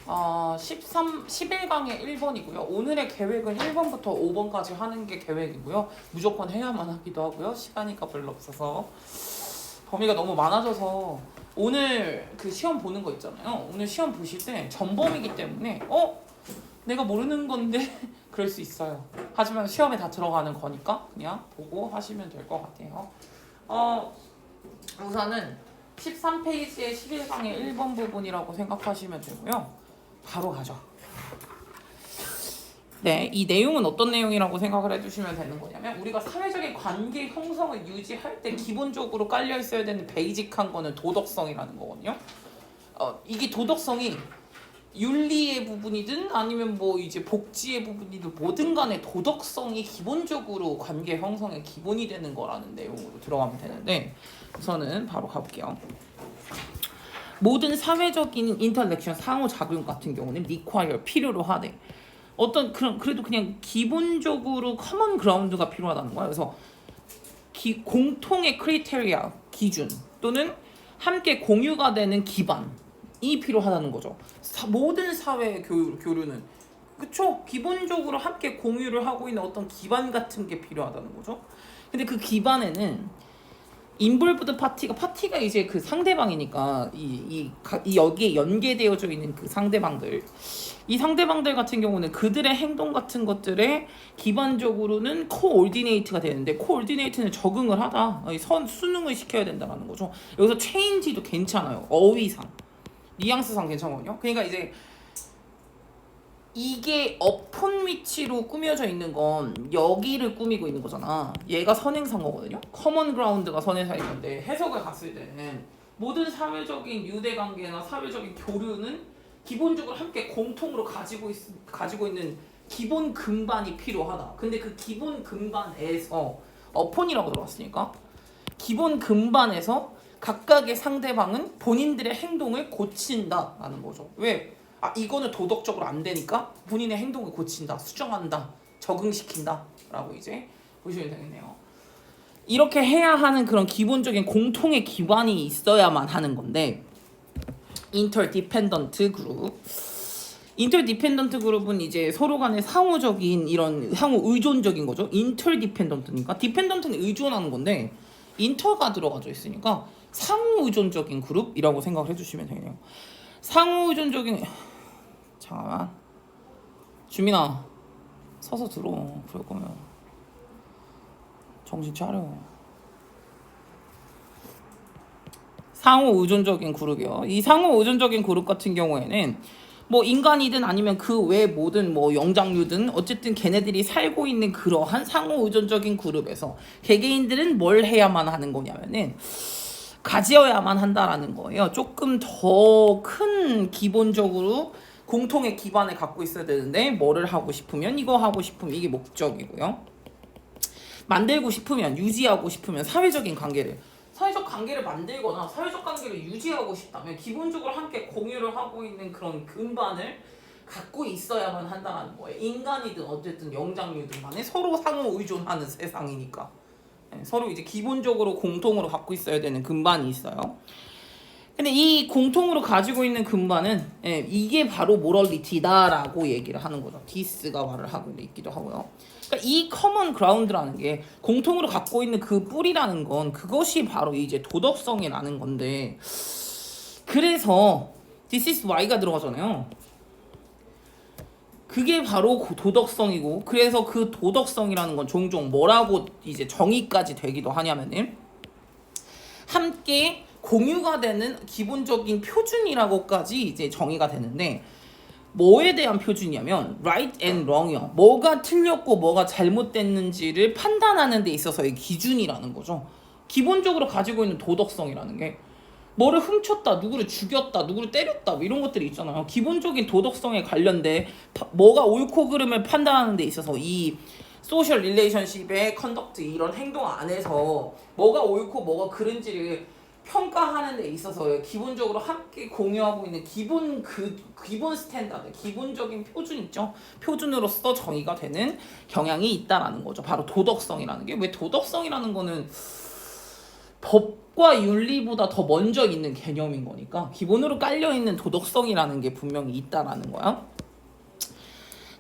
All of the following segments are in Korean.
11강의 1번이고요. 오늘의 계획은 1번부터 5번까지 하는 게 계획이고요. 무조건 해야만 하기도 하고요. 시간이가 별로 없어서 범위가 너무 많아져서 오늘 그 시험 보는 거 있잖아요. 오늘 시험 보실 때 전범이기 때문에 내가 모르는 건데 그럴 수 있어요. 하지만 시험에 다 들어가는 거니까 그냥 보고 하시면 될 것 같아요. 우선은 13페이지의 11강의 1번 부분이라고 생각하시면 되고요. 바로 가죠. 네, 이 내용은 어떤 내용이라고 생각을 해주시면 되는 거냐면 우리가 사회적인 관계 형성을 유지할 때 기본적으로 깔려 있어야 되는 베이직한 거는 도덕성이라는 거거든요. 이게 도덕성이 윤리의 부분이든 아니면 뭐 이제 복지의 부분이든 뭐든 간에 도덕성이 기본적으로 관계 형성의 기본이 되는 거라는 내용으로 들어가면 되는데 우선은 바로 가볼게요. 모든 사회적인 인터랙션 상호작용 같은 경우는 require 필요로 하되 어떤 그래도 그냥 기본적으로 커먼 그라운드가 필요하다는 거야. 그래서 공통의 크리테리아 기준 또는 함께 공유가 되는 기반이 필요하다는 거죠. 모든 사회 교류는 그쵸? 기본적으로 함께 공유를 하고 있는 어떤 기반 같은 게 필요하다는 거죠. 근데 그 기반에는 인볼브드 파티가 이제 그 상대방이니까 여기에 연계되어져 있는 그 상대방들, 이 상대방들 같은 경우는 그들의 행동 같은 것들에 기반적으로는 코올디네이트가 되는데 코올디네이트는 적응을 하다 수능을 시켜야 된다는 거죠. 여기서 체인지도 괜찮아요. 어휘상 뉘앙스상 괜찮거든요. 그러니까 이제 이게 어폰 위치로 꾸며져 있는 건 여기를 꾸미고 있는 거잖아. 얘가 선행사거든요. 커먼 그라운드가 선행사인 건데 해석을 갔을 때는 모든 사회적인 유대관계나 사회적인 교류는 기본적으로 함께 공통으로 가지고 있는 기본 근반이 필요하다. 근데 그 기본 근반에서 어폰이라고 들어갔으니까 기본 근반에서 각각의 상대방은 본인들의 행동을 고친다라는 거죠. 왜? 이거는 도덕적으로 안 되니까 본인의 행동을 고친다, 수정한다, 적응시킨다 라고 이제 보시면 되겠네요. 이렇게 해야 하는 그런 기본적인 공통의 기반이 있어야만 하는 건데 인터디펜던트 그룹은 이제 서로 간의 상호적인 이런 상호 의존적인 거죠. 인터디펜던트니까 디펜던트는 의존하는 건데 인터가 들어가져 있으니까 상호 의존적인 그룹이라고 생각을 해주시면 되겠네요. 상호 의존적인 잠깐만 주민아 서서 들어. 그럴 거면 정신 차려. 상호 의존적인 그룹이요. 이 상호 의존적인 그룹 같은 경우에는 뭐 인간이든 아니면 그 외 모든 뭐 영장류든 어쨌든 걔네들이 살고 있는 그러한 상호 의존적인 그룹에서 개개인들은 뭘 해야만 하는 거냐면은 가지어야만 한다라는 거예요. 조금 더 큰 기본적으로 공통의 기반을 갖고 있어야 되는데 뭐를 하고 싶으면 이거 하고 싶으면 이게 목적이고요. 만들고 싶으면 유지하고 싶으면 사회적 관계를 만들거나 사회적 관계를 유지하고 싶다면 기본적으로 함께 공유를 하고 있는 그런 근반을 갖고 있어야만 한다는 거예요. 인간이든 어쨌든 영장류든 간에 서로 상호 의존하는 세상이니까 서로 이제 기본적으로 공통으로 갖고 있어야 되는 근반이 있어요. 근데 이 공통으로 가지고 있는 근반은 이게 바로 모럴리티다라고 얘기를 하는 거죠. 디스가 말을 하고 있기도 하고요. 그러니까 이 커먼 그라운드라는 게 공통으로 갖고 있는 그 뿌리라는 건 그것이 바로 이제 도덕성이라는 건데 그래서 this is why가 들어가잖아요. 그게 바로 도덕성이고 그래서 그 도덕성이라는 건 종종 뭐라고 이제 정의까지 되기도 하냐면은 함께 공유가 되는 기본적인 표준이라고까지 이제 정의가 되는데 뭐에 대한 표준이냐면 right and wrong이요. 뭐가 틀렸고 뭐가 잘못됐는지를 판단하는 데 있어서의 기준이라는 거죠. 기본적으로 가지고 있는 도덕성이라는 게 뭐를 훔쳤다, 누구를 죽였다, 누구를 때렸다 뭐 이런 것들이 있잖아요. 기본적인 도덕성에 관련된 뭐가 옳고 그름을 판단하는 데 있어서 이 소셜 릴레이션십의 컨덕트 이런 행동 안에서 뭐가 옳고 뭐가 그른지를 평가하는 데 있어서 기본적으로 함께 공유하고 있는 기본 스탠다드, 기본적인 표준 있죠. 표준으로서 정의가 되는 경향이 있다라는 거죠. 바로 도덕성이라는 게. 왜 도덕성이라는 거는 법과 윤리보다 더 먼저 있는 개념인 거니까 기본으로 깔려 있는 도덕성이라는 게 분명히 있다라는 거야.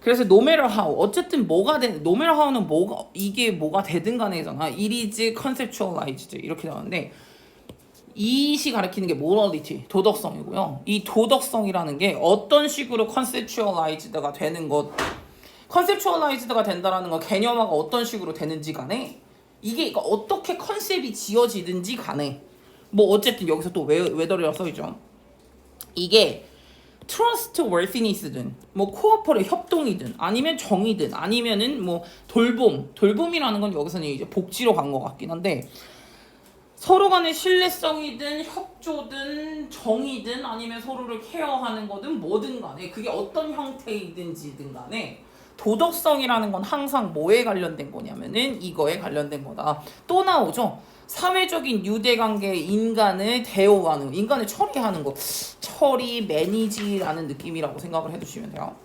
그래서 no matter how 어쨌든 뭐가 된 no matter how는 뭐가 이게 뭐가 되든 간에잖아. it is conceptualized 이렇게 나오는데 이시 가리키는 게 morality 도덕성이고요. 이 도덕성이라는 게 어떤 식으로 conceptualized가 되는 것 conceptualized가 된다라는 건 개념화가 어떤 식으로 되는지 간에 이게 어떻게 컨셉이 지어지든지 간에 뭐 어쨌든 여기서 또 whether이라 써있죠. 이게 trustworthiness든 뭐 코어퍼레 협동이든 아니면 정의든 아니면은 뭐 돌봄이라는 건 여기서는 이제 복지로 간 것 같긴 한데 서로 간의 신뢰성이든 협조든 정의든 아니면 서로를 케어하는 거든 뭐든 간에 그게 어떤 형태이든지든 간에 도덕성이라는 건 항상 뭐에 관련된 거냐면은 이거에 관련된 거다. 또 나오죠. 사회적인 유대관계 인간을 대우하는 인간을 처리하는 거 처리 매니지라는 느낌이라고 생각을 해두시면 돼요.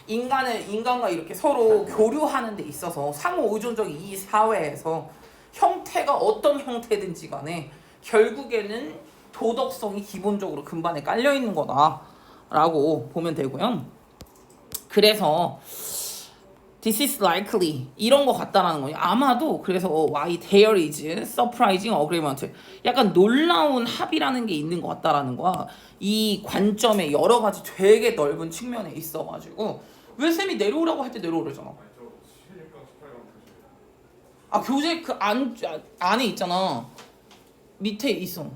인간과 이렇게 서로 교류하는 데 있어서 상호 의존적인 이 사회에서 형태가 어떤 형태든지 간에 결국에는 도덕성이 기본적으로 근반에 깔려 있는 거다라고 보면 되고요. 그래서 this is likely 이런 거 같다라는 거예요. 아마도 그래서 why there is surprising agreement 약간 놀라운 합의라는 게 있는 것 같다라는 거야. 이 관점에 여러 가지 되게 넓은 측면에 있어가지고 왜 쌤이 내려오라고 할 때 내려오래잖아. 아 교재 그 안에 있잖아. 밑에 있어.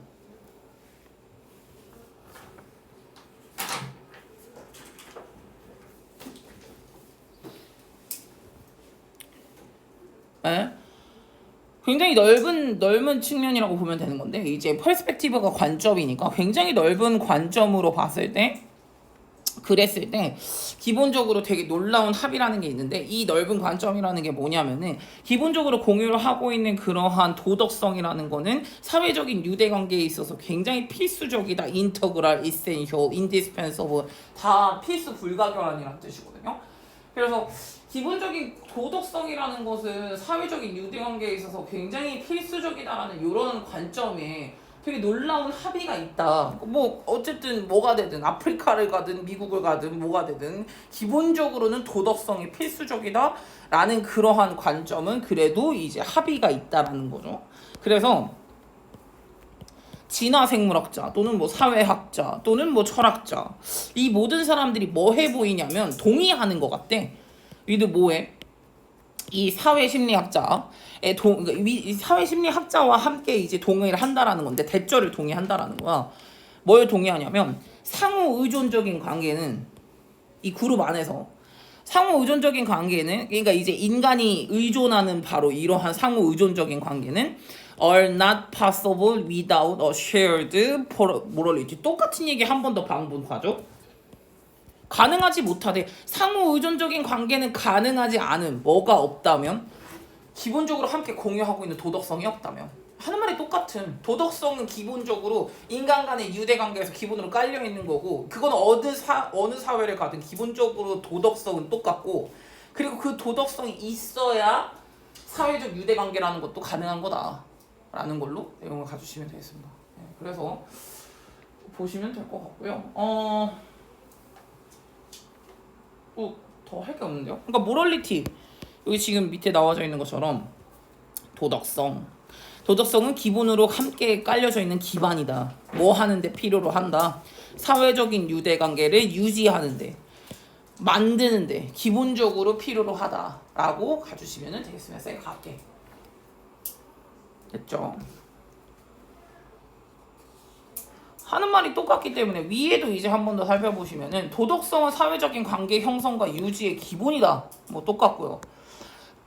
에? 굉장히 넓은 측면이라고 보면 되는 건데 이제 퍼스펙티브가 관점이니까 굉장히 넓은 관점으로 봤을 때 그랬을 때 기본적으로 되게 놀라운 합의라는 게 있는데 이 넓은 관점이라는 게 뭐냐면은 기본적으로 공유를 하고 있는 그러한 도덕성이라는 거는 사회적인 유대관계에 있어서 굉장히 필수적이다. 인터그랄, essential, indispensable 다 필수 불가결한이라는 뜻이거든요. 그래서 기본적인 도덕성이라는 것은 사회적인 유대관계에 있어서 굉장히 필수적이다라는 이런 관점에 되게 놀라운 합의가 있다. 뭐 어쨌든 뭐가 되든 아프리카를 가든 미국을 가든 뭐가 되든 기본적으로는 도덕성이 필수적이다라는 그러한 관점은 그래도 이제 합의가 있다라는 거죠. 그래서 진화생물학자 또는 뭐 사회학자 또는 뭐 철학자 이 모든 사람들이 뭐 해 보이냐면 동의하는 것 같대. 위드 뭐해? 이 사회심리학자의 이 사회심리학자와 함께 이제 동의를 한다라는 건데 대절을 동의한다라는 거야. 뭘 동의하냐면 상호 의존적인 관계는 이 그룹 안에서 상호 의존적인 관계는 그러니까 이제 인간이 의존하는 바로 이러한 상호 의존적인 관계는 are not possible without a shared morality. 똑같은 얘기 한 번 더 반복하죠. 가능하지 못하되 상호 의존적인 관계는 가능하지 않은 뭐가 없다면 기본적으로 함께 공유하고 있는 도덕성이 없다면 하는 말이 똑같은 도덕성은 기본적으로 인간 간의 유대관계에서 기본으로 깔려 있는 거고 그건 어느 사회를 가든 기본적으로 도덕성은 똑같고 그리고 그 도덕성이 있어야 사회적 유대관계라는 것도 가능한 거다라는 걸로 내용을 가주시면 되겠습니다. 그래서 보시면 될 것 같고요. 더 할 게 없는데요. 그러니까 모럴리티 여기 지금 밑에 나와져 있는 것처럼 도덕성은 기본으로 함께 깔려져 있는 기반이다. 뭐 하는데 필요로 한다. 사회적인 유대관계를 유지하는데 만드는데 기본적으로 필요로 하다라고 가주시면 되겠습니다. 쌤 갈게. 됐죠? 하는 말이 똑같기 때문에 위에도 이제 한 번 더 살펴보시면은 도덕성은 사회적인 관계 형성과 유지의 기본이다. 뭐 똑같고요.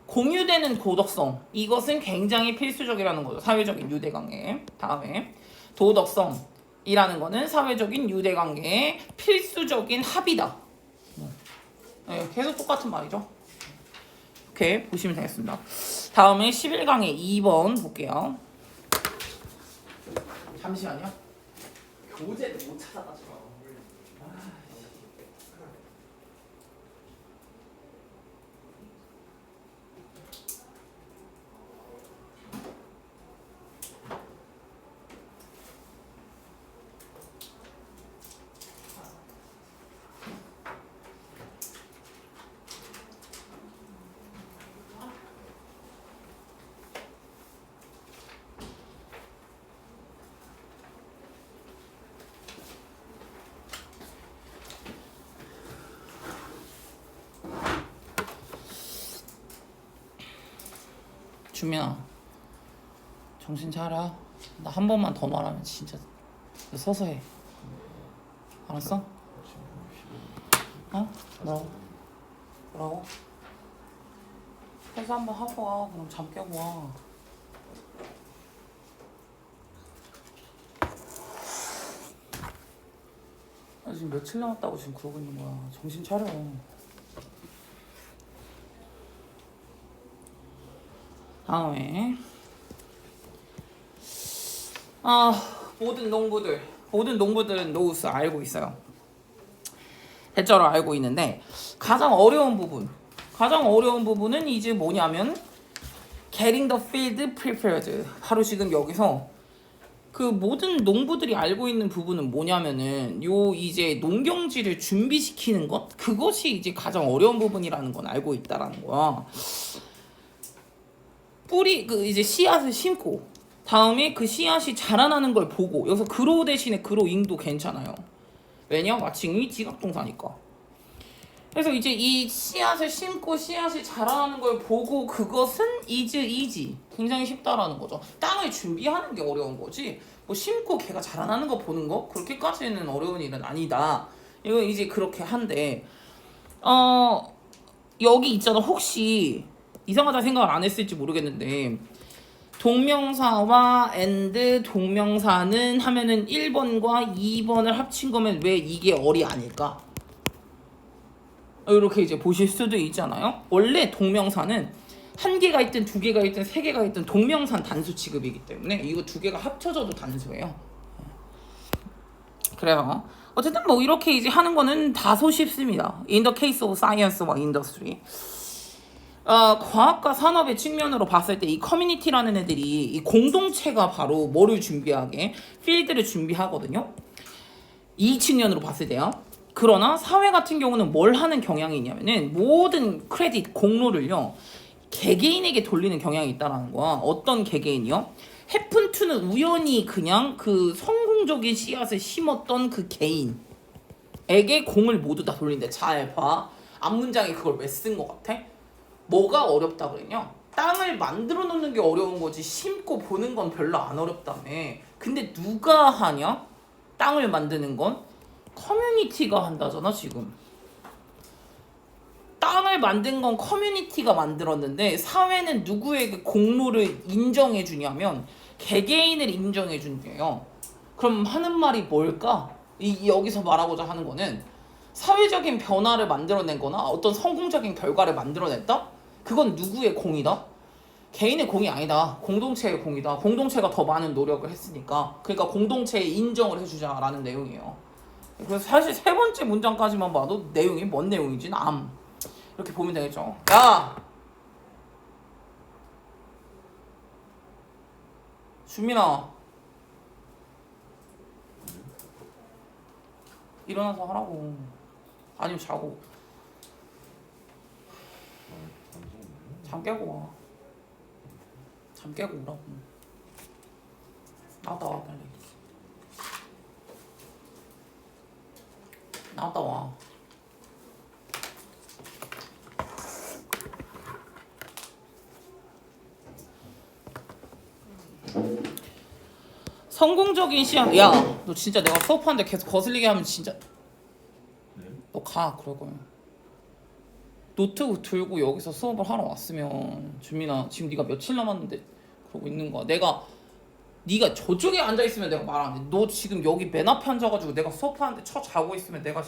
공유되는 도덕성 이것은 굉장히 필수적이라는 거죠. 사회적인 유대관계. 다음에 도덕성이라는 거는 사회적인 유대관계의 필수적인 합이다. 네, 계속 똑같은 말이죠. 이렇게 보시면 되겠습니다. 다음에 11강의 2번 볼게요. 잠시만요. 교재를 못 찾아가지고. 주민아, 정신 차려. 나 한 번만 더 말하면 진짜 서서 해. 알았어? 어? 뭐라고? 뭐라고? 회사 한번 하고 와. 그럼 잠 깨고 와. 나 지금 며칠 남았다고 지금 그러고 있는 거야. 정신 차려. 다음에 모든 농부들은 노우스 알고 있어요. 대체로 알고 있는데 가장 어려운 부분은 이제 뭐냐면 getting the field prepared. 바로 지금 여기서 그 모든 농부들이 알고 있는 부분은 뭐냐면은 요 이제 농경지를 준비시키는 것, 그것이 이제 가장 어려운 부분이라는 건 알고 있다라는 거야. 이제 씨앗을 심고 다음에 그 씨앗이 자라나는 걸 보고, 여기서 그로우 대신에 그로잉도 괜찮아요. 왜냐? 마칭이 지각동사니까. 그래서 이제 이 씨앗을 심고 씨앗이 자라나는 걸 보고 그것은 이지 굉장히 쉽다라는 거죠. 땅을 준비하는 게 어려운 거지 뭐 심고 걔가 자라나는 거 보는 거 그렇게까지는 어려운 일은 아니다. 이건 이제 그렇게 한데 여기 있잖아. 혹시 이상하다 생각을 안 했을지 모르겠는데 동명사와 and 동명사는 하면은 1번과 2번을 합친 거면 왜 이게 어리 아닐까? 이렇게 이제 보실 수도 있잖아요. 원래 동명사는 한 개가 있든 두 개가 있든 세 개가 있든 동명사는 단수 취급이기 때문에 이거 두 개가 합쳐져도 단수예요. 그래서 어쨌든 뭐 이렇게 이제 하는 거는 다소 쉽습니다. In the case of science와 industry. 과학과 산업의 측면으로 봤을 때 이 커뮤니티라는 애들이 이 공동체가 바로 뭐를 준비하게 필드를 준비하거든요. 이 측면으로 봤을 때요. 그러나 사회 같은 경우는 뭘 하는 경향이 있냐면은 모든 크레딧 공로를요 개개인에게 돌리는 경향이 있다라는 거야. 어떤 개개인이요? 해픈투는 우연히 그냥 그 성공적인 씨앗을 심었던 그 개인에게 공을 모두 다 돌린대. 잘 봐. 앞문장에 그걸 왜 쓴 것 같아? 뭐가 어렵다 그랬냐? 땅을 만들어 놓는 게 어려운 거지 심고 보는 건 별로 안 어렵다며. 근데 누가 하냐? 땅을 만드는 건 커뮤니티가 한다잖아. 지금 땅을 만든 건 커뮤니티가 만들었는데 사회는 누구에게 공로를 인정해 주냐면 개개인을 인정해 준대요. 그럼 하는 말이 뭘까? 여기서 말하고자 하는 거는 사회적인 변화를 만들어낸 거나 어떤 성공적인 결과를 만들어냈다? 그건 누구의 공이다? 개인의 공이 아니다. 공동체의 공이다. 공동체가 더 많은 노력을 했으니까. 그러니까 공동체에 인정을 해주자라는 내용이에요. 그래서 사실 세 번째 문장까지만 봐도 내용이 뭔 내용인지 이렇게 보면 되겠죠. 야! 주민아, 일어나서 하라고. 아니면 자고. 잠 깨고 와. 잠 깨고 오라고. 나갔다 와 빨리. 나갔다 와. 성공적인 시험. 야, 너 진짜 내가 수업하는데 계속 거슬리게 하면 진짜 너 가. 그럴 거면 노트 들고 여기서 수업을 하러 왔으면 주민아 지금 네가 며칠 남았는데 그러고 있는 거야. 네가 저쪽에 앉아 있으면 내가 말 안 해. 너 지금 여기 맨 앞에 앉아가지고 내가 수업하는데 자고 있으면 내가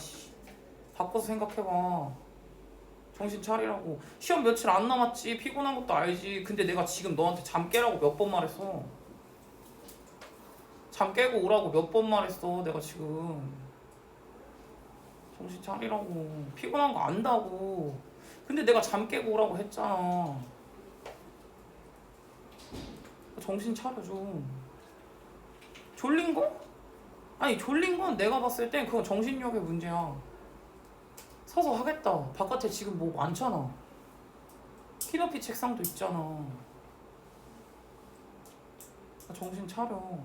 바꿔서 생각해봐. 정신 차리라고. 시험 며칠 안 남았지. 피곤한 것도 알지. 근데 내가 지금 너한테 잠 깨라고 몇 번 말했어. 잠 깨고 오라고 몇 번 말했어. 내가 지금. 정신 차리라고. 피곤한 거 안다고. 근데 내가 잠 깨고 오라고 했잖아. 정신 차려 좀. 졸린 거? 아니 졸린 건 내가 봤을 땐 그건 정신력의 문제야. 서서 하겠다. 바깥에 지금 뭐 많잖아. 키높이 책상도 있잖아. 정신 차려.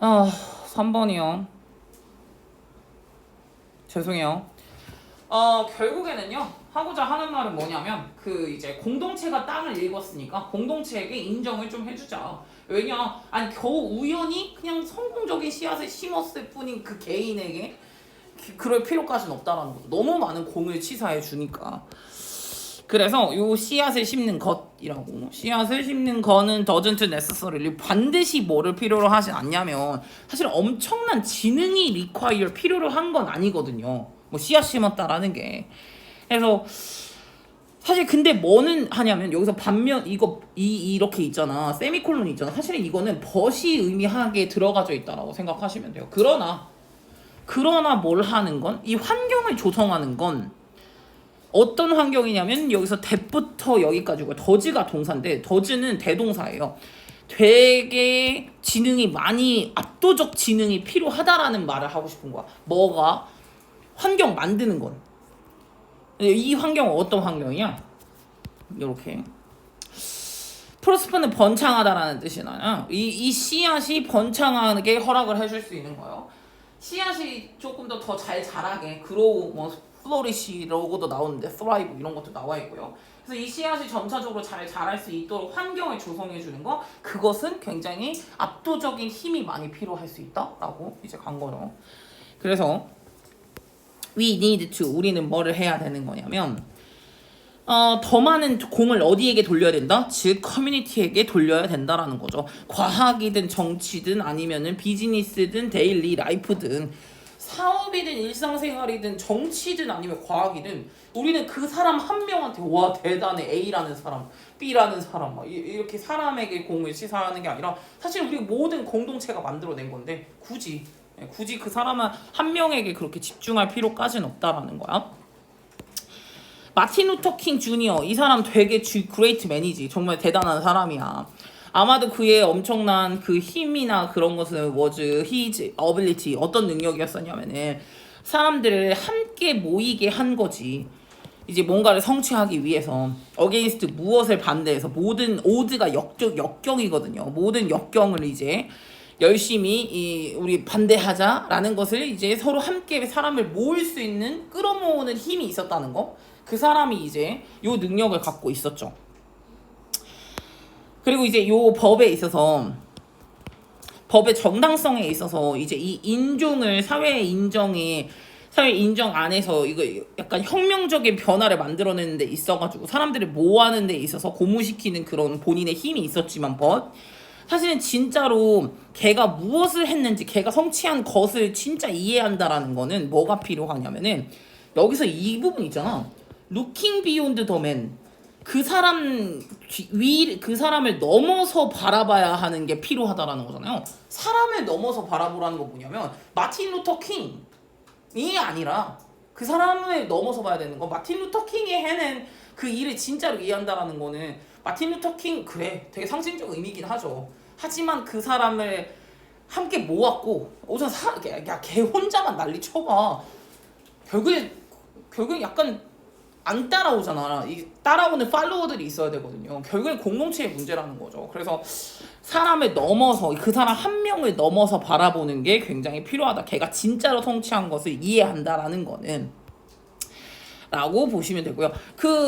아, 3번이요. 죄송해요. 결국에는요 하고자 하는 말은 뭐냐면 그 이제 공동체가 땅을 읽었으니까 공동체에게 인정을 좀 해주자. 왜냐 아니 겨우 우연히 그냥 성공적인 씨앗을 심었을 뿐인 그 개인에게 그럴 필요까지는 없다라는 거죠. 너무 많은 공을 치사해 주니까. 그래서 요 씨앗을 심는 것이라고, 씨앗을 심는 거는 doesn't necessarily 반드시 뭐를 필요로 하지 않냐면 사실 엄청난 지능이 require 필요로 한 건 아니거든요. 뭐 씨앗 심었다라는 게. 그래서 사실 근데 뭐는 하냐면 여기서 반면 이거 이렇게 있잖아, 세미콜론 있잖아. 사실은 이거는 벗이 의미하게 들어가져 있다라고 생각하시면 돼요. 그러나 뭘 하는 건, 이 환경을 조성하는 건 어떤 환경이냐면 여기서 that부터 여기까지고, 더즈가 동사인데 더즈는 대동사예요. 되게 지능이 많이, 압도적 지능이 필요하다라는 말을 하고 싶은 거야. 뭐가? 환경 만드는 건. 이 환경은 어떤 환경이야? 이렇게 프로스퍼는 번창하다라는 뜻이 나요. 이 씨앗이 번창하게 허락을 해줄 수 있는 거예요. 씨앗이 조금 더 잘 자라게, 그로우, 뭐 플로리시라고도 나오는데 thrive 이런 것도 나와 있고요. 그래서 이 씨앗이 점차적으로 잘 자랄 수 있도록 환경을 조성해 주는 거, 그것은 굉장히 압도적인 힘이 많이 필요할 수 있다라고 이제 간 거죠. 그래서 we need to, 우리는 뭐를 해야 되는 거냐면 더 많은 공을 어디에게 돌려야 된다? 즉 커뮤니티에게 돌려야 된다라는 거죠. 과학이든 정치든 아니면은 비즈니스든 데일리 라이프든 사업이든 일상생활이든 정치든 아니면 과학이든 우리는 그 사람 한 명한테 와 대단해, A라는 사람, B라는 사람 막 이렇게 사람에게 공을 시사하는 게 아니라 사실 우리 모든 공동체가 만들어낸 건데 굳이 그 사람 한 명에게 그렇게 집중할 필요까지는 없다라는 거야. 마틴 루터 킹 주니어, 이 사람 되게 그레이트 맨이지. 정말 대단한 사람이야. 아마도 그의 엄청난 그 힘이나 그런 것은 was his ability, 어떤 능력이었었냐면은 사람들을 함께 모이게 한 거지. 이제 뭔가를 성취하기 위해서 against 무엇을 반대해서, 모든 오드가 역경이거든요. 모든 역경을 이제 열심히 우리 반대하자라는 것을 이제 서로 함께 사람을 모을 수 있는, 끌어모으는 힘이 있었다는 거. 그 사람이 이제 요 능력을 갖고 있었죠. 그리고 이제 요 법에 있어서, 법의 정당성에 있어서 이제 이 인종을 사회 인정 안에서 이거 약간 혁명적인 변화를 만들어내는 데 있어가지고 사람들을 모아하는 데 있어서 고무시키는 그런 본인의 힘이 있었지만, 사실은 진짜로 걔가 무엇을 했는지, 걔가 성취한 것을 진짜 이해한다라는 거는 뭐가 필요하냐면은 여기서 이 부분 있잖아. Looking beyond the man. 그 사람을 넘어서 바라봐야 하는 게 필요하다라는 거잖아요. 사람을 넘어서 바라보라는 거 뭐냐면 마틴 루터 킹이 아니라 그 사람을 넘어서 봐야 되는 거. 마틴 루터 킹이 해낸 그 일을 진짜로 이해한다라는 거는, 마틴 루터 킹 그래 되게 상징적 의미긴 하죠. 하지만 그 사람을 함께 모았고, 우선 걔 혼자만 난리 쳐봐. 결국에 약간 안 따라오잖아. 이 따라오는 팔로워들이 있어야 되거든요. 결국엔 공동체의 문제라는 거죠. 그래서 사람을 넘어서, 그 사람 한 명을 넘어서 바라보는 게 굉장히 필요하다. 걔가 진짜로 성취한 것을 이해한다라는 거는 라고 보시면 되고요.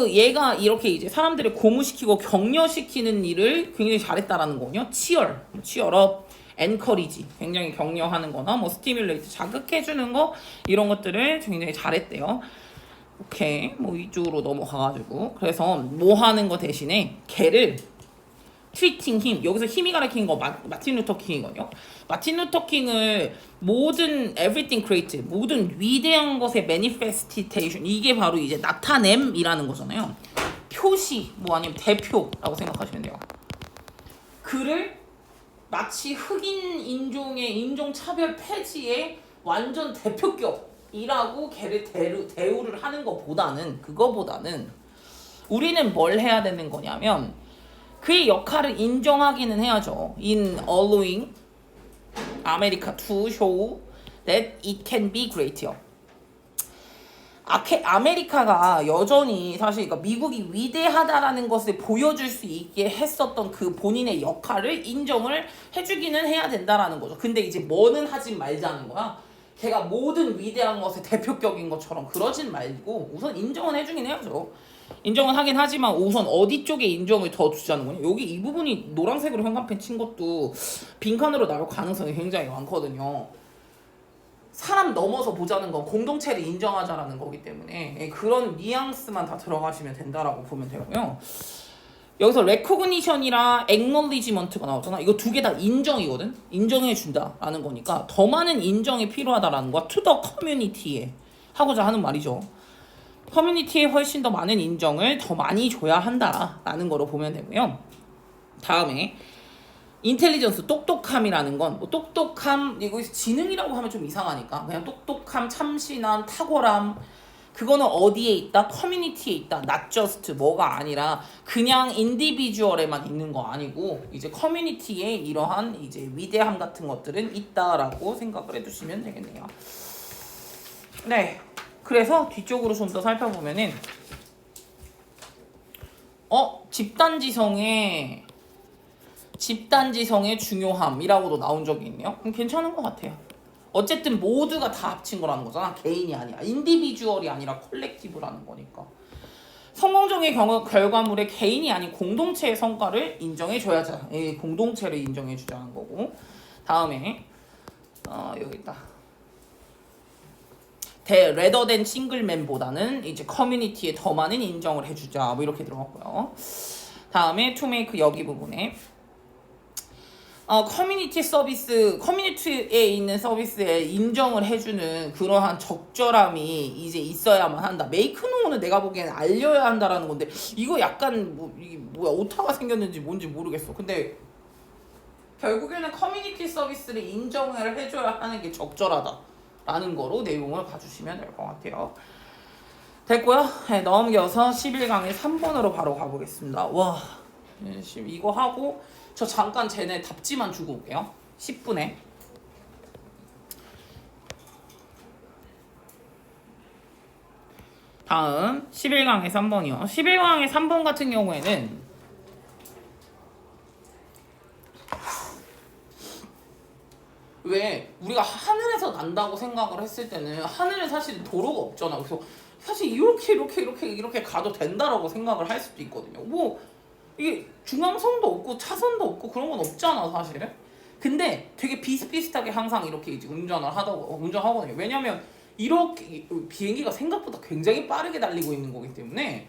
얘가 이렇게 이제 사람들을 고무시키고 격려시키는 일을 굉장히 잘했다라는 거군요. 치열업, 엔커리지, 굉장히 격려하는 거나 뭐 스티뮬레이트, 자극해주는 거, 이런 것들을 굉장히 잘했대요. 오케이, 뭐 이쪽으로 넘어가가지고, 그래서 뭐 하는 거 대신에 걔를 treating him, 여기서 힘이 가리킨 거 마틴 루터 킹이거든요. 마틴 루터 킹을 모든 everything great, 모든 위대한 것의 manifestation, 이게 바로 이제 나타냄이라는 거잖아요. 표시, 뭐 아니면 대표라고 생각하시면 돼요. 그를 마치 흑인 인종의 인종차별 폐지의 완전 대표격이라고 걔를 대우를 하는 그거보다는 우리는 뭘 해야 되는 거냐면 그의 역할을 인정하기는 해야죠. In allowing America to show that it can be great요. 아메리카가 여전히 사실 그러니까 미국이 위대하다라는 것을 보여줄 수 있게 했었던 그 본인의 역할을 인정을 해주기는 해야 된다라는 거죠. 근데 이제 뭐는 하지 말자는 거야. 걔가 모든 위대한 것의 대표격인 것처럼 그러진 말고 우선 인정은 해주긴 해야죠. 인정은 하긴 하지만 우선 어디 쪽에 인정을 더 주자는 거냐. 여기 이 부분이 노란색으로 형광펜 친 것도 빈칸으로 나올 가능성이 굉장히 많거든요. 사람 넘어서 보자는 건 공동체를 인정하자라는 거기 때문에 그런 뉘앙스만 다 들어가시면 된다라고 보면 되고요. 여기서 recognition이랑 acknowledgement가 나오잖아. 이거 두 개 다 인정이거든. 인정해준다라는 거니까 더 많은 인정이 필요하다라는 거야. to the community에 하고자 하는 말이죠. 커뮤니티에 훨씬 더 많은 인정을 더 많이 줘야 한다라는 거로 보면 되고요. 다음에 인텔리전스, 똑똑함이라는 건 뭐 똑똑함, 이거 지능이라고 하면 좀 이상하니까 그냥 똑똑함, 참신함, 탁월함, 그거는 어디에 있다? 커뮤니티에 있다. not just 뭐가 아니라 그냥 인디비주얼에만 있는 거 아니고 이제 커뮤니티에 이러한 이제 위대함 같은 것들은 있다라고 생각을 해주시면 되겠네요. 네, 그래서 뒤쪽으로 좀 더 살펴보면은 집단지성의 중요함이라고도 나온 적이 있네요. 그럼 괜찮은 것 같아요. 어쨌든 모두가 다 합친 거라는 거잖아. 개인이 아니라 인디비주얼이 아니라 콜렉티브라는 거니까. 성공적인 결과물의 개인이 아닌 공동체의 성과를 인정해줘야죠. 공동체를 인정해주자는 거고. 다음에 여기 있다. rather than 싱글맨보다는 이제 커뮤니티에 더 많은 인정을 해주자. 뭐 이렇게 들어갔고요. 다음에 to make 여기 부분에 커뮤니티 서비스, 커뮤니티에 있는 서비스에 인정을 해주는 그러한 적절함이 이제 있어야만 한다. 메이크 노는 내가 보기에는 알려야 한다라는 건데 이거 약간 이게 뭐야 오타가 생겼는지 뭔지 모르겠어. 근데 결국에는 커뮤니티 서비스를 인정을 해줘야 하는 게 적절하다라는 거로 내용을 봐주시면 될 것 같아요. 됐고요. 네, 넘겨서 11강의 3번으로 바로 가보겠습니다. 와, 이거 하고 저 잠깐 쟤네 답지만 주고 올게요. 10분에. 다음 11강의 3번이요. 11강의 3번 같은 경우에는 왜 우리가 하늘에서 난다고 생각을 했을 때는 하늘에 사실 도로가 없잖아. 그래서 사실 이렇게 가도 된다라고 생각을 할 수도 있거든요. 뭐 이게 중앙선도 없고 차선도 없고 그런 건 없잖아 사실은. 근데 되게 비슷비슷하게 항상 이렇게 이제 운전하거든요. 왜냐면 이렇게 비행기가 생각보다 굉장히 빠르게 달리고 있는 거기 때문에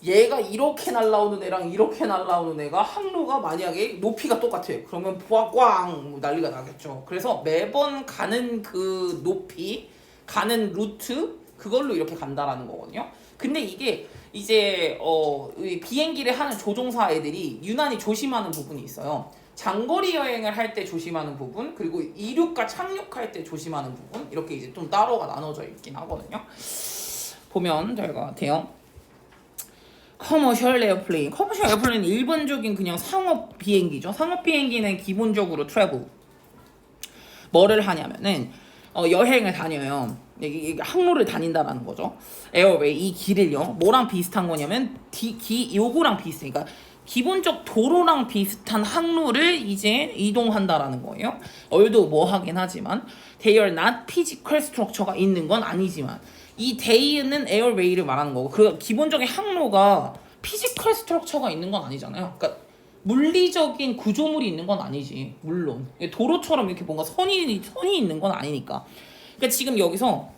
얘가 이렇게 날아오는 애랑 이렇게 날아오는 애가 항로가 만약에 높이가 똑같아요. 그러면 꽝 난리가 나겠죠. 그래서 매번 가는 그 높이, 가는 루트 그걸로 이렇게 간다라는 거거든요. 근데 이게 이제 비행기를 하는 조종사 애들이 유난히 조심하는 부분이 있어요. 장거리 여행을 할 때 조심하는 부분, 그리고 이륙과 착륙할 때 조심하는 부분, 이렇게 이제 좀 따로가 나눠져 있긴 하거든요. 보면 될 것 같아요. 커머셜 에어플레인. 커머셜 에어플레인은 일반적인 그냥 상업 비행기죠. 상업 비행기는 기본적으로 트래블. 뭐를 하냐면은 여행을 다녀요. 이게 항로를 다닌다라는 거죠. 에어웨이 이 길을요. 뭐랑 비슷한 거냐면 요거랑 비슷해. 그러니까 기본적 도로랑 비슷한 항로를 이제 이동한다라는 거예요. 얼도 뭐 하긴 하지만 they are not physical structure가 있는 건 아니지만 이 they는 에어웨이를 말하는 거고 그 기본적인 항로가 피지컬 스트럭처가 있는 건 아니잖아요. 그러니까 물리적인 구조물이 있는 건 아니지. 물론 도로처럼 이렇게 뭔가 선이 있는 건 아니니까. 그러니까 지금 여기서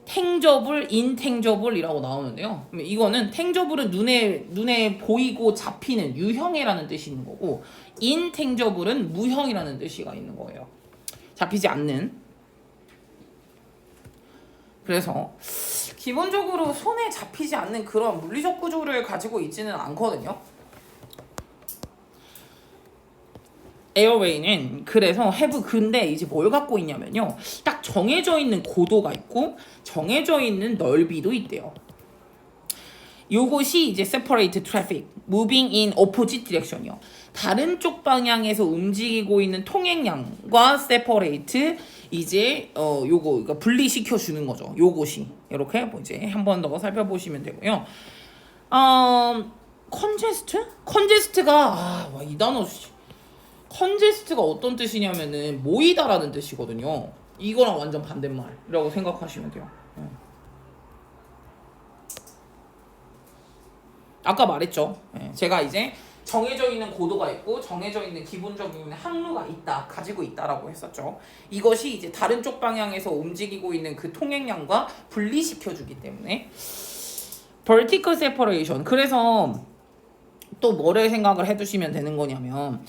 탱저블, 인탱저블이라고 나오는데요. 이거는 탱저블은 눈에 보이고 잡히는 유형이라는 뜻이 있는 거고 인탱저블은 무형이라는 뜻이가 있는 거예요. 잡히지 않는. 그래서 기본적으로 손에 잡히지 않는 그런 물리적 구조를 가지고 있지는 않거든요. 에어웨이는 그래서 근데 이제 뭘 갖고 있냐면요. 딱 정해져 있는 고도가 있고 정해져 있는 넓이도 있대요. 요것이 이제 separate traffic, moving in opposite direction이요. 다른 쪽 방향에서 움직이고 있는 통행량과 separate 이제 요거 그러니까 분리시켜 주는 거죠. 요것이 이렇게 뭐 이제 한 번 더 살펴보시면 되고요. 컨제스트가 이 단어 컨제스트가 어떤 뜻이냐면은 모이다라는 뜻이거든요. 이거랑 완전 반대말이라고 생각하시면 돼요. 아까 말했죠. 제가 이제 정해져 있는 고도가 있고 정해져 있는 기본적인 항로가 있다, 가지고 있다라고 했었죠. 이것이 이제 다른 쪽 방향에서 움직이고 있는 그 통행량과 분리시켜주기 때문에 vertical separation. 그래서 또 뭐를 생각을 해두시면 되는 거냐면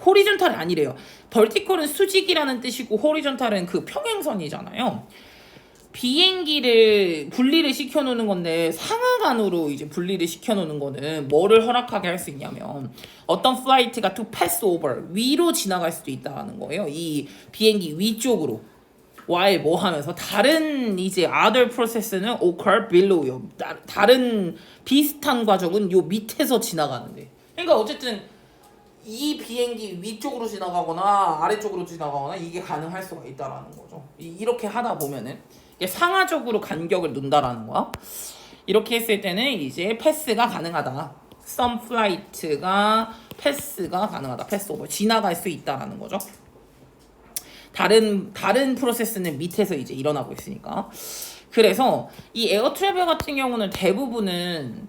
호리존탈이 아니래요. vertical은 수직이라는 뜻이고 호리존탈은 그 평행선이잖아요. 비행기를 분리를 시켜놓는 건데 상하간으로 이제 분리를 시켜놓는 거는 뭐를 허락하게 할 수 있냐면 어떤 플라이트가 to pass over 위로 지나갈 수도 있다는 거예요. 이 비행기 위쪽으로. while 뭐 하면서 다른 이제 other process는 occur below요. 다른 비슷한 과정은 요 밑에서 지나가는데. 그러니까 어쨌든 이 비행기 위쪽으로 지나가거나 아래쪽으로 지나가거나 이게 가능할 수가 있다라는 거죠. 이렇게 하다 보면은 이게 상하적으로 간격을 둔다라는 거야. 이렇게 했을 때는 이제 패스가 가능하다. some flight가 패스가 가능하다. 패스 오버 지나갈 수 있다라는 거죠. 다른 프로세스는 밑에서 이제 일어나고 있으니까. 그래서 이 에어 트래블 같은 경우는 대부분은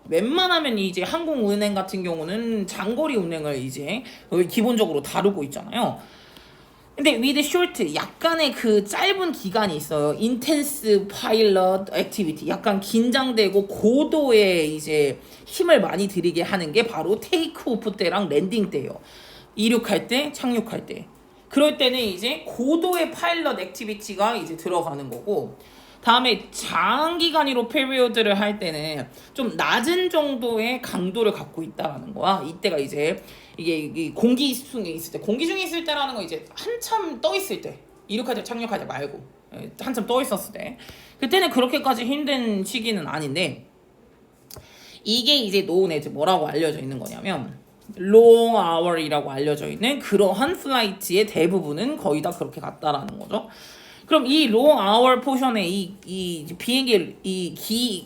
웬만하면 이제 항공운행 같은 경우는 장거리 운행을 이제 기본적으로 다루고 있잖아요. 근데 with short 약간의 그 짧은 기간이 있어요. intense pilot activity 약간 긴장되고 고도의 이제 힘을 많이 들이게 하는 게 바로 테이크 오프 때랑 랜딩 때예요. 이륙할 때, 착륙할 때. 그럴 때는 이제 고도의 파일럿 액티비티가 이제 들어가는 거고, 다음에 장기간으로 페리오드를 할 때는 좀 낮은 정도의 강도를 갖고 있다라는 거야. 이때가 이제 이게 공기 중에 있을 때, 공기 중에 있을 때라는 건 이제 한참 떠 있을 때, 이륙할 때 착륙할 때 말고 한참 떠 있었을 때, 그때는 그렇게까지 힘든 시기는 아닌데, 이게 이제 노은에 뭐라고 알려져 있는 거냐면 long hour이라고 알려져 있는 그러한 플라이트의 대부분은 거의 다 그렇게 갔다라는 거죠. 그럼 이 long hour 포션의 이 비행기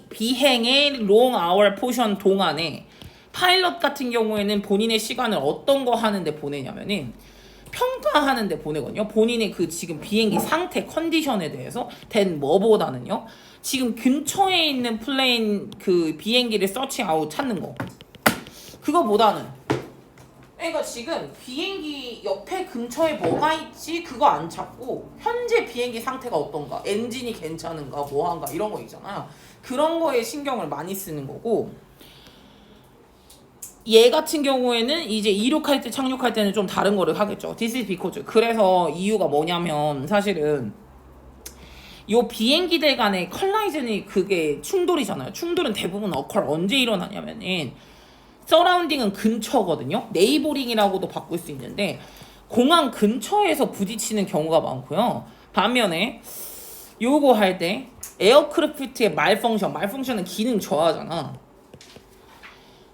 비행의 long hour 포션 동안에 파일럿 같은 경우에는 본인의 시간을 어떤 거 하는데 보내냐면은 평가하는데 보내거든요. 본인의 그 지금 비행기 상태 컨디션에 대해서 된 뭐보다는요. 지금 근처에 있는 플레인 그 비행기를 서치 아웃 찾는 거. 그거보다는 그러니까 지금 비행기 옆에 근처에 뭐가 있지 그거 안 찾고 현재 비행기 상태가 어떤가, 엔진이 괜찮은가, 뭐한가 이런 거 있잖아요. 그런 거에 신경을 많이 쓰는 거고, 얘 같은 경우에는 이제 이륙할 때 착륙할 때는 좀 다른 거를 하겠죠. This is because. 그래서 이유가 뭐냐면 사실은 요 비행기들 간의 컬라이전이 그게 충돌이잖아요. 충돌은 대부분 언제 일어나냐면은 서라운딩은 근처거든요. 네이버링이라고도 바꿀 수 있는데 공항 근처에서 부딪히는 경우가 많고요. 반면에 요거 할 때 에어크래프트의 말펑션은 기능 저하잖아.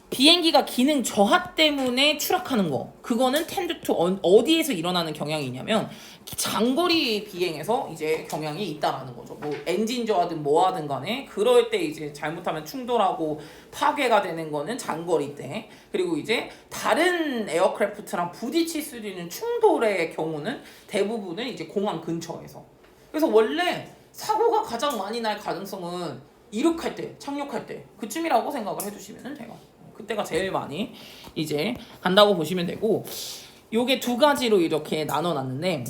비행기가 기능 저하 때문에 추락하는 거, 그거는 텐드 투 어디에서 일어나는 경향이냐면 장거리 비행에서 이제 경향이 있다라는 거죠. 뭐 엔진 저하든 뭐하든 간에 그럴 때 이제 잘못하면 충돌하고 파괴가 되는 거는 장거리 때, 그리고 이제 다른 에어크래프트랑 부딪힐 수 있는 충돌의 경우는 대부분은 이제 공항 근처에서. 그래서 원래 사고가 가장 많이 날 가능성은 이륙할 때, 착륙할 때 그쯤이라고 생각을 해주시면 돼요. 그때가 제일 많이 이제 간다고 보시면 되고, 요게 두 가지로 이렇게 나눠놨는데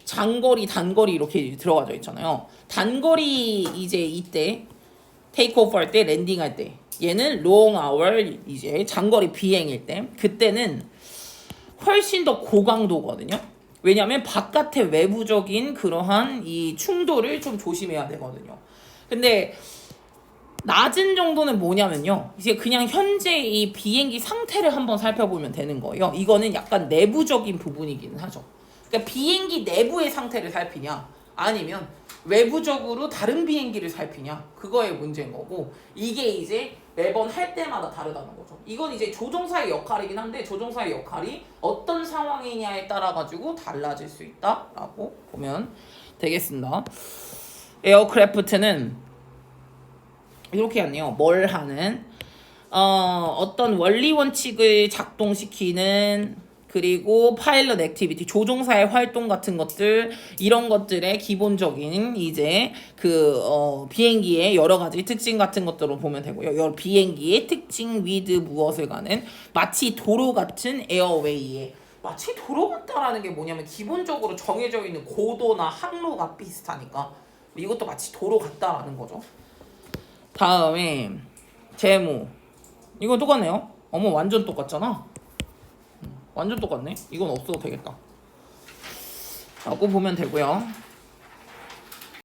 장거리, 단거리 이렇게 들어가져 있잖아요. 단거리 이제 이때 테이크오프 할 때, 랜딩 할 때, 얘는 long hour 이제 장거리 비행일 때, 그때는 훨씬 더 고강도거든요. 왜냐하면 바깥의 외부적인 그러한 이 충돌을 좀 조심해야 되거든요. 근데 낮은 정도는 뭐냐면요, 이제 그냥 현재 이 비행기 상태를 한번 살펴보면 되는 거예요. 이거는 약간 내부적인 부분이기는 하죠. 그러니까 비행기 내부의 상태를 살피냐 아니면 외부적으로 다른 비행기를 살피냐, 그거의 문제인 거고, 이게 이제 매번 할 때마다 다르다는 거죠. 이건 이제 조종사의 역할이긴 한데 조종사의 역할이 어떤 상황이냐에 따라 가지고 달라질 수 있다라고 보면 되겠습니다. 에어크래프트는 이렇게 하네요. 뭘 하는? 어떤 원리 원칙을 작동시키는 그리고 파일럿 액티비티 조종사의 활동 같은 것들 이런 것들의 기본적인 이제 비행기의 여러 가지 특징 같은 것들을 보면 되고요. 비행기의 특징 with 무엇을 가는 마치 도로 같은 에어웨이에 마치 도로 같다라는 게 뭐냐면 기본적으로 정해져 있는 고도나 항로가 비슷하니까 이것도 마치 도로 같다라는 거죠. 다음에 제모 이거 똑같네요. 어머 완전 똑같잖아. 완전 똑같네. 이건 없어도 되겠다. 라고 보면 되고요.